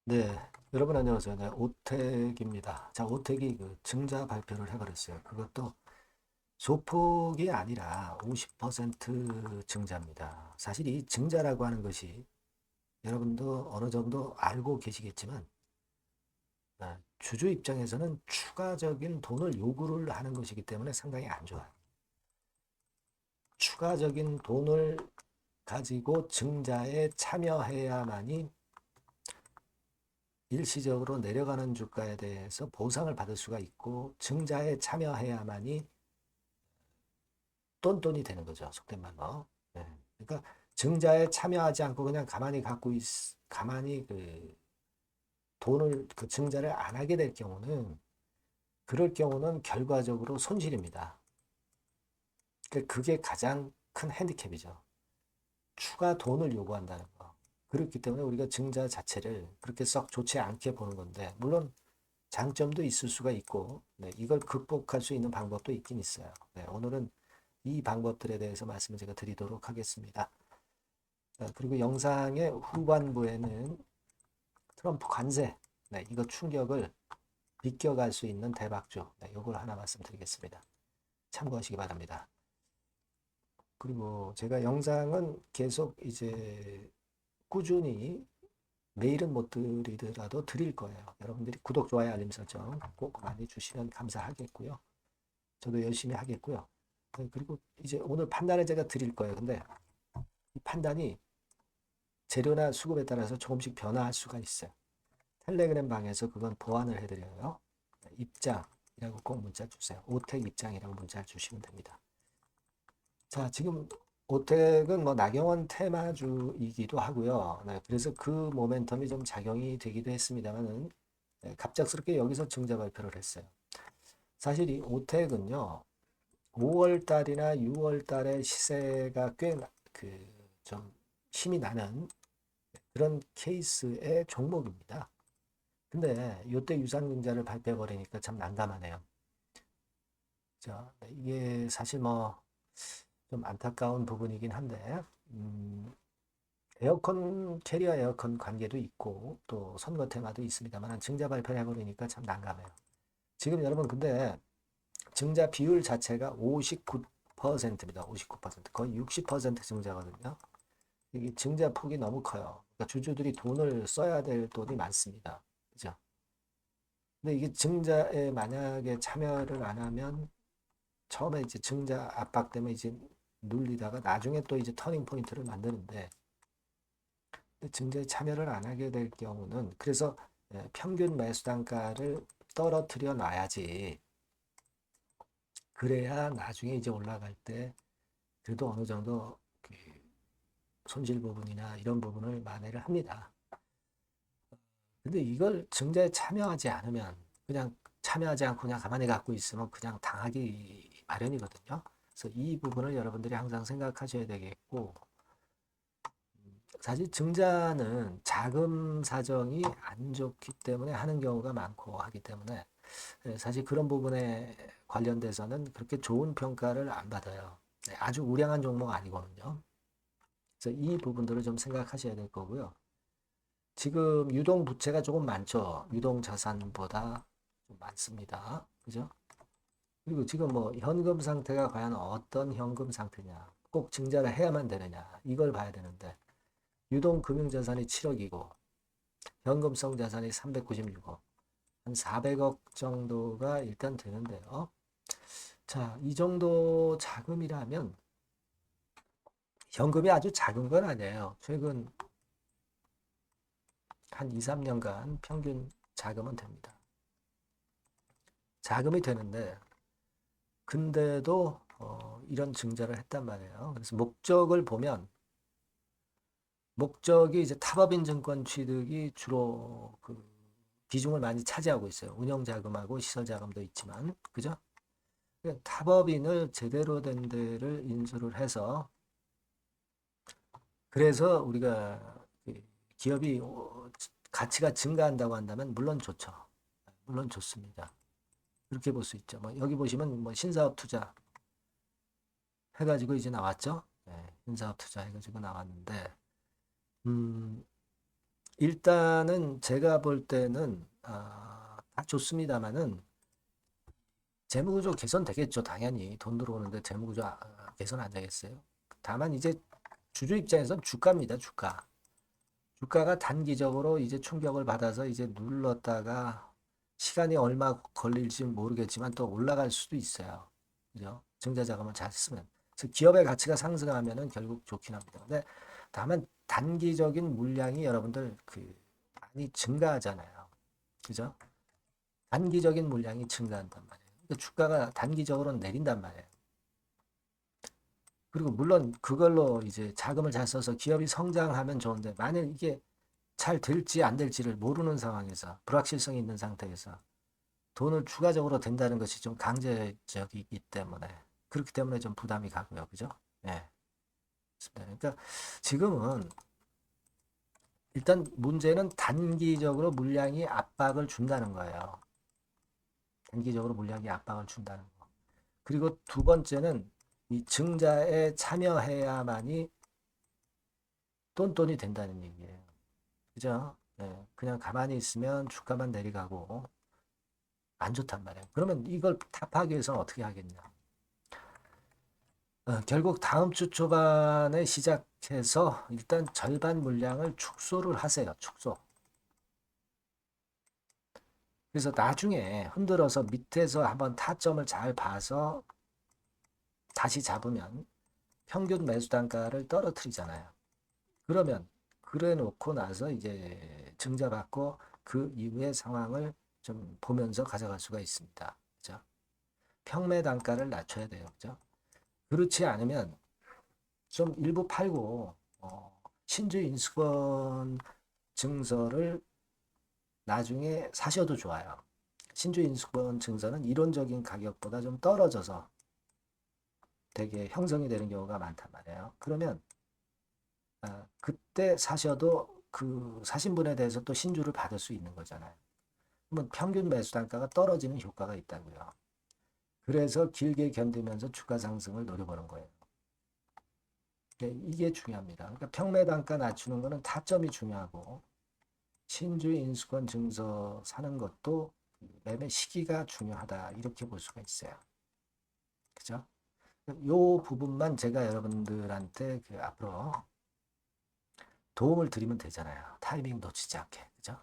네, 여러분 안녕하세요. 네, 오택입니다. 자, 오택이 그 증자 발표를 해버렸어요. 그것도 소폭이 아니라 50% 증자입니다. 사실 이 증자라고 하는 것이 여러분도 어느 정도 알고 계시겠지만 주주 입장에서는 추가적인 돈을 요구를 하는 것이기 때문에 상당히 안 좋아요. 추가적인 돈을 가지고 증자에 참여해야만이 일시적으로 내려가는 주가에 대해서 보상을 받을 수가 있고 증자에 참여해야만이 똔똔이 되는 거죠. 속된 말로. 네. 그러니까 증자에 참여하지 않고 그냥 가만히 그 돈을 그 증자를 안 하게 될 경우는 그럴 경우는 결과적으로 손실입니다. 그러니까 그게 가장 큰 핸디캡이죠. 추가 돈을 요구한다는 거. 그렇기 때문에 우리가 증자 자체를 그렇게 썩 좋지 않게 보는 건데 물론 장점도 있을 수가 있고 네, 이걸 극복할 수 있는 방법도 있긴 있어요. 네, 오늘은 이 방법들에 대해서 말씀을 제가 드리도록 하겠습니다. 그리고 영상의 후반부에는 트럼프 관세, 네, 이거 충격을 비껴갈 수 있는 대박주, 네, 이걸 하나 말씀드리겠습니다. 참고하시기 바랍니다. 그리고 제가 영상은 계속 이제 꾸준히 매일은 못 드리더라도 드릴 거예요. 여러분들이 구독, 좋아요, 알림 설정 꼭 많이 주시면 감사하겠고요. 저도 열심히 하겠고요. 그리고 이제 오늘 판단을 제가 드릴 거예요. 근데 이 판단이 재료나 수급에 따라서 조금씩 변화할 수가 있어요. 텔레그램 방에서 그건 보완을 해드려요. 입장이라고 꼭 문자 주세요. 오택 입장이라고 문자 주시면 됩니다. 자, 지금 오택은 뭐 나경원 테마주이기도 하고요. 네, 그래서 그 모멘텀이 좀 작용이 되기도 했습니다만은 네, 갑작스럽게 여기서 증자 발표를 했어요. 사실 이 오택은요, 5월 달이나 6월 달에 시세가 꽤 그 좀 힘이 나는 그런 케이스의 종목입니다. 근데 이때 유상증자를 발표해 버리니까 참 난감하네요. 자, 이게 사실 뭐 좀 안타까운 부분이긴 한데 에어컨 캐리어 에어컨 관계도 있고 또 선거 테마도 있습니다만 증자 발표를 해버리니까 참 난감해요. 지금 여러분 근데 증자 비율 자체가 59%입니다. 59% 거의 60% 증자거든요. 이게 증자 폭이 너무 커요. 그러니까 주주들이 돈을 써야 될 돈이 많습니다. 그죠? 근데 이게 증자에 만약에 참여를 안 하면 처음에 이제 증자 압박 때문에 이제 눌리다가 나중에 또 이제 터닝 포인트를 만드는데 증자에 참여를 안 하게 될 경우는 그래서 평균 매수 단가를 떨어뜨려 놔야지 그래야 나중에 이제 올라갈 때 그래도 어느 정도 그 손실 부분이나 이런 부분을 만회를 합니다. 근데 이걸 증자에 참여하지 않으면 그냥 참여하지 않고 그냥 가만히 갖고 있으면 그냥 당하기 마련이거든요. 그래서 이 부분을 여러분들이 항상 생각하셔야 되겠고 사실 증자는 자금 사정이 안 좋기 때문에 하는 경우가 많고 하기 때문에 사실 그런 부분에 관련돼서는 그렇게 좋은 평가를 안 받아요. 네, 아주 우량한 종목 아니거든요. 그래서 이 부분들을 좀 생각하셔야 될 거고요. 지금 유동 부채가 조금 많죠. 유동 자산보다 좀 많습니다. 그죠? 그리고 지금 뭐 현금 상태가 과연 어떤 현금 상태냐. 꼭 증자를 해야만 되느냐. 이걸 봐야 되는데 유동 금융 자산이 7억이고 현금성 자산이 396억. 한 400억 정도가 일단 되는데요. 자, 이 정도 자금이라면 현금이 아주 작은 건 아니에요. 최근 한 2, 3년간 평균 자금은 됩니다. 자금이 되는데 근데도 이런 증자를 했단 말이에요. 그래서 목적을 보면 목적이 이제 탑업인 증권 취득이 주로 그 비중을 많이 차지하고 있어요. 운영 자금하고 시설 자금도 있지만 그죠? 그러니까 탑업인을 제대로 된 데를 인수를 해서 그래서 우리가 그 기업이 가치가 증가한다고 한다면 물론 좋죠. 물론 좋습니다. 그렇게 볼 수 있죠. 뭐 여기 보시면 뭐 신사업 투자 해가지고 이제 나왔죠. 네, 신사업 투자 해가지고 나왔는데 음, 일단은 제가 볼 때는 다 좋습니다만은 재무구조 개선되겠죠. 당연히 돈 들어오는데 재무구조 개선 안 되겠어요. 다만 이제 주주 입장에선 주가입니다. 주가. 주가가 단기적으로 이제 충격을 받아서 이제 눌렀다가 시간이 얼마 걸릴지 모르겠지만 또 올라갈 수도 있어요. 그죠? 증자 자금을 잘 쓰면. 그래서 기업의 가치가 상승하면은 결국 좋긴 합니다. 근데 다만 단기적인 물량이 여러분들 많이 증가하잖아요. 그죠? 단기적인 물량이 증가한단 말이에요. 그러니까 주가가 단기적으로는 내린단 말이에요. 그리고 물론 그걸로 이제 자금을 잘 써서 기업이 성장하면 좋은데 만약 이게 잘 될지 안 될지를 모르는 상황에서 불확실성이 있는 상태에서 돈을 추가적으로 댄다는 것이 좀 강제적이기 때문에 그렇기 때문에 좀 부담이 가고요. 그죠? 예. 그러니까 지금은 일단 문제는 단기적으로 물량이 압박을 준다는 거예요. 단기적으로 물량이 압박을 준다는 거. 그리고 두 번째는 이 증자에 참여해야만이 돈돈이 된다는 얘기예요. 그죠? 예, 그냥 가만히 있으면 주가만 내려가고 안 좋단 말이에요. 그러면 이걸 타파하기 위해서는 어떻게 하겠냐? 결국 다음 주 초반에 시작해서 일단 절반 물량을 축소를 하세요. 축소. 그래서 나중에 흔들어서 밑에서 한번 타점을 잘 봐서 다시 잡으면 평균 매수 단가를 떨어뜨리잖아요. 그러면 그래 놓고 나서 이제 증자받고 그 이후의 상황을 좀 보면서 가져갈 수가 있습니다. 그죠? 평매 단가를 낮춰야 돼요. 그죠? 그렇지 않으면 좀 일부 팔고 신주 인수권 증서를 나중에 사셔도 좋아요. 신주 인수권 증서는 이론적인 가격보다 좀 떨어져서 되게 형성이 되는 경우가 많단 말이에요. 그러면 그때 사셔도 그 사신 분에 대해서 또 신주를 받을 수 있는 거잖아요. 그러면 평균 매수 단가가 떨어지는 효과가 있다고요. 그래서 길게 견디면서 주가 상승을 노려보는 거예요. 네, 이게 중요합니다. 그러니까 평매 단가 낮추는 거는 타점이 중요하고 신주 인수권 증서 사는 것도 매매 시기가 중요하다 이렇게 볼 수가 있어요. 그죠? 요 부분만 제가 여러분들한테 앞으로 도움을 드리면 되잖아요. 타이밍 놓치지 않게. 그죠?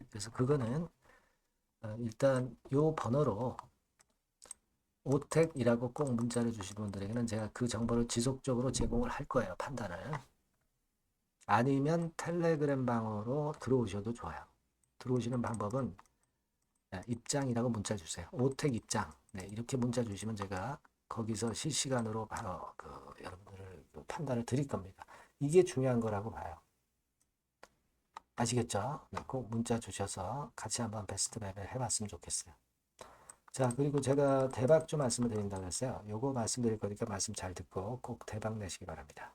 그래서 그거는 일단 요 번호로 오택이라고 꼭 문자를 주신 분들에게는 제가 그 정보를 지속적으로 제공을 할 거예요. 판단을. 아니면 텔레그램 방으로 들어오셔도 좋아요. 들어오시는 방법은 입장이라고 문자 주세요. 오택 입장. 네, 이렇게 문자 주시면 제가 거기서 실시간으로 바로 여러분들을 판단을 드릴 겁니다. 이게 중요한 거라고 봐요. 아시겠죠? 네, 꼭 문자 주셔서 같이 한번 베스트 맵을 해봤으면 좋겠어요. 자, 그리고 제가 대박주 말씀을 드린다고 했어요. 요거 말씀드릴 거니까 말씀 잘 듣고 꼭 대박 내시기 바랍니다.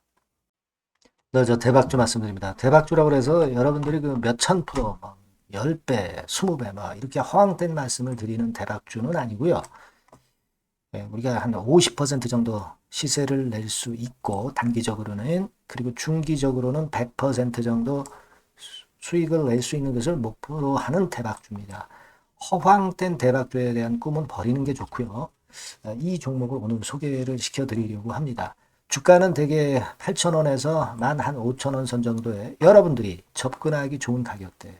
네, 저 대박주 말씀드립니다. 대박주라고 해서 여러분들이 그 몇천 프로, 뭐 10배, 20배, 뭐 이렇게 허황된 말씀을 드리는 대박주는 아니고요. 네, 우리가 한 50% 정도 시세를 낼 수 있고 단기적으로는 그리고 중기적으로는 100% 정도 수익을 낼 수 있는 것을 목표로 하는 대박주입니다. 허황된 대박주에 대한 꿈은 버리는 게 좋고요. 이 종목을 오늘 소개를 시켜드리려고 합니다. 주가는 대개 8,000원에서 만 한 5,000원 선 정도에 여러분들이 접근하기 좋은 가격대예요.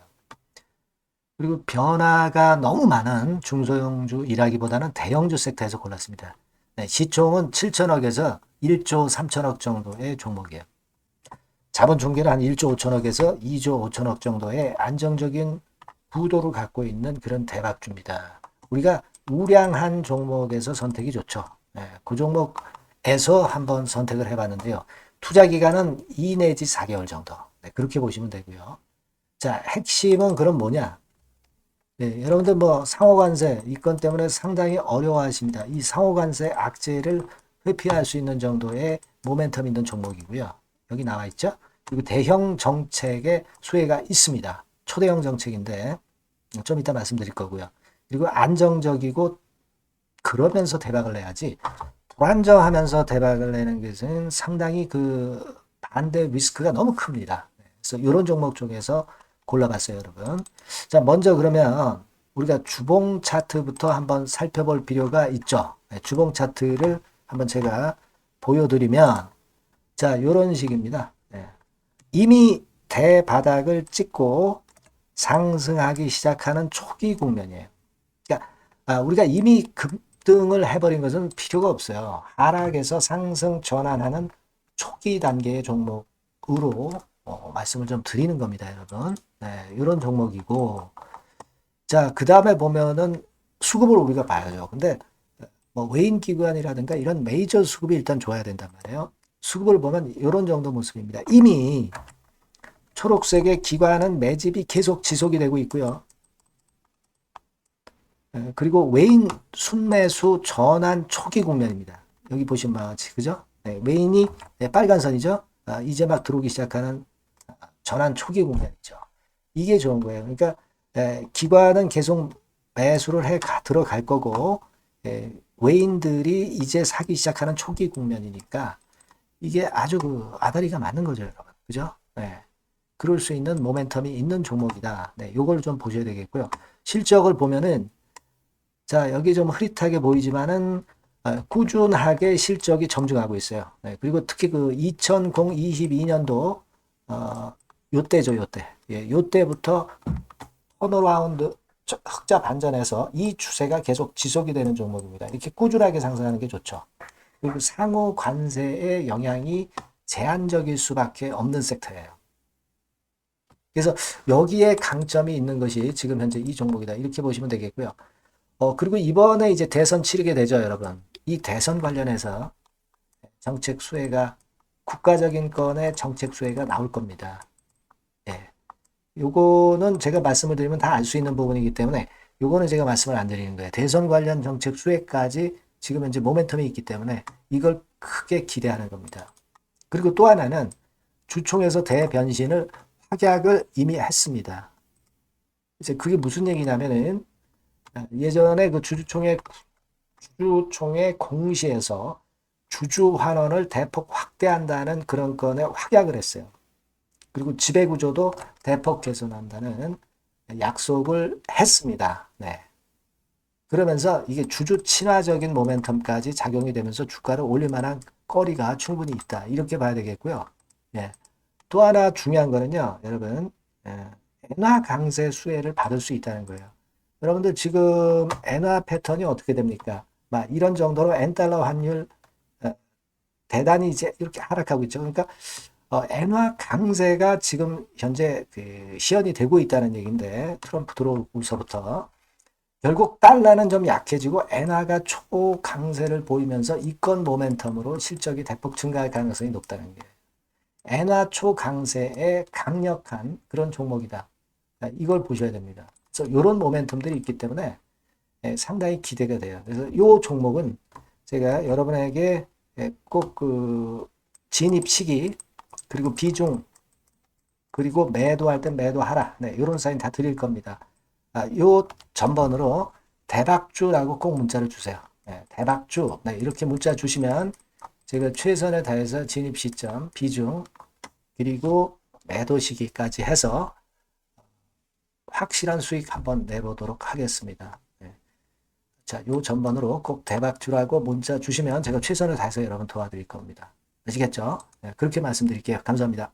그리고 변화가 너무 많은 중소형주 일하기보다는 대형주 섹터에서 골랐습니다. 네, 시총은 7천억에서 1조 3천억 정도의 종목이에요. 자본 총계는 한 1조 5천억에서 2조 5천억 정도의 안정적인 구도를 갖고 있는 그런 대박주입니다. 우리가 우량한 종목에서 선택이 좋죠. 네, 그 종목에서 한번 선택을 해봤는데요. 투자 기간은 2 내지 4개월 정도. 네, 그렇게 보시면 되고요. 자, 핵심은 그럼 뭐냐? 네, 여러분들 뭐 상호관세 이 건 때문에 상당히 어려워하십니다. 이 상호관세 악재를 회피할 수 있는 정도의 모멘텀 있는 종목이고요. 여기 나와 있죠. 그리고 대형 정책의 수혜가 있습니다. 초대형 정책인데 좀 이따 말씀드릴 거고요. 그리고 안정적이고 그러면서 대박을 내야지 불안정하면서 대박을 내는 것은 상당히 그 반대 리스크가 너무 큽니다. 그래서 이런 종목 쪽에서 골라봤어요, 여러분. 자, 먼저 그러면 우리가 주봉 차트부터 한번 살펴볼 필요가 있죠. 네, 주봉 차트를 한번 제가 보여드리면, 자, 요런 식입니다. 네. 이미 대바닥을 찍고 상승하기 시작하는 초기 국면이에요. 그러니까 우리가 이미 급등을 해버린 것은 필요가 없어요. 하락에서 상승 전환하는 초기 단계의 종목으로 말씀을 좀 드리는 겁니다, 여러분. 네, 이런 종목이고, 자, 그 다음에 보면은 수급을 우리가 봐야죠. 근데 뭐 외인 기관이라든가 이런 메이저 수급이 일단 좋아야 된단 말이에요. 수급을 보면 이런 정도 모습입니다. 이미 초록색의 기관은 매집이 계속 지속이 되고 있고요. 그리고 외인 순매수 전환 초기 국면입니다. 여기 보시면 마치 그죠? 네, 외인이 빨간 선이죠. 이제 막 들어오기 시작하는 전환 초기 국면이죠. 이게 좋은 거예요. 그러니까 기관은 계속 매수를 해 들어갈 거고 외인들이 이제 사기 시작하는 초기 국면이니까 이게 아주 그 아다리가 맞는 거죠, 여러분. 그죠? 네. 그럴 수 있는 모멘텀이 있는 종목이다. 네, 요걸 좀 보셔야 되겠고요. 실적을 보면은 자, 여기 좀 흐릿하게 보이지만은 꾸준하게 실적이 점증하고 있어요. 네, 그리고 특히 그 2022년도 요때죠, 요때. 예, 요때부터 턴어라운드 흑자 반전해서 이 추세가 계속 지속이 되는 종목입니다. 이렇게 꾸준하게 상승하는 게 좋죠. 그리고 상호 관세의 영향이 제한적일 수밖에 없는 섹터예요. 그래서 여기에 강점이 있는 것이 지금 현재 이 종목이다. 이렇게 보시면 되겠고요. 그리고 이번에 이제 대선 치르게 되죠, 여러분. 이 대선 관련해서 정책 수혜가, 국가적인 건의 정책 수혜가 나올 겁니다. 예. 요거는 제가 말씀을 드리면 다 알 수 있는 부분이기 때문에 요거는 제가 말씀을 안 드리는 거예요. 대선 관련 정책 수혜까지 지금 현재 모멘텀이 있기 때문에 이걸 크게 기대하는 겁니다. 그리고 또 하나는 주총에서 대변신을 확약을 이미 했습니다. 이제 그게 무슨 얘기냐면은 예전에 그 주주총회 공시에서 주주 환원을 대폭 확대한다는 그런 건에 확약을 했어요. 그리고 지배구조도 대폭 개선한다는 약속을 했습니다. 네. 그러면서 이게 주주 친화적인 모멘텀까지 작용이 되면서 주가를 올릴 만한 거리가 충분히 있다. 이렇게 봐야 되겠고요. 예. 또 하나 중요한 거는요, 여러분, 엔화 강세 수혜를 받을 수 있다는 거예요. 여러분들 지금 엔화 패턴이 어떻게 됩니까? 막 이런 정도로 엔달러 환율 대단히 이제 이렇게 하락하고 있죠. 그러니까 엔화 강세가 지금 현재 그 시연이 되고 있다는 얘기인데 트럼프 들어오면서부터 결국 달러는 좀 약해지고 엔화가 초강세를 보이면서 이권 모멘텀으로 실적이 대폭 증가할 가능성이 높다는 게 엔화 초강세의 강력한 그런 종목이다. 이걸 보셔야 됩니다. 그래서 이런 모멘텀들이 있기 때문에 상당히 기대가 돼요. 그래서 이 종목은 제가 여러분에게 꼭 그 진입 시기 그리고 비중 그리고 매도할 땐 매도하라. 네, 이런 사인 다 드릴 겁니다. 요 전번으로 대박주라고 꼭 문자를 주세요. 네, 대박주. 네, 이렇게 문자 주시면 제가 최선을 다해서 진입 시점, 비중 그리고 매도 시기까지 해서 확실한 수익 한번 내보도록 하겠습니다. 네. 자, 요 전번으로 꼭 대박주라고 문자 주시면 제가 최선을 다해서 여러분 도와드릴 겁니다. 아시겠죠? 네, 그렇게 말씀드릴게요. 감사합니다.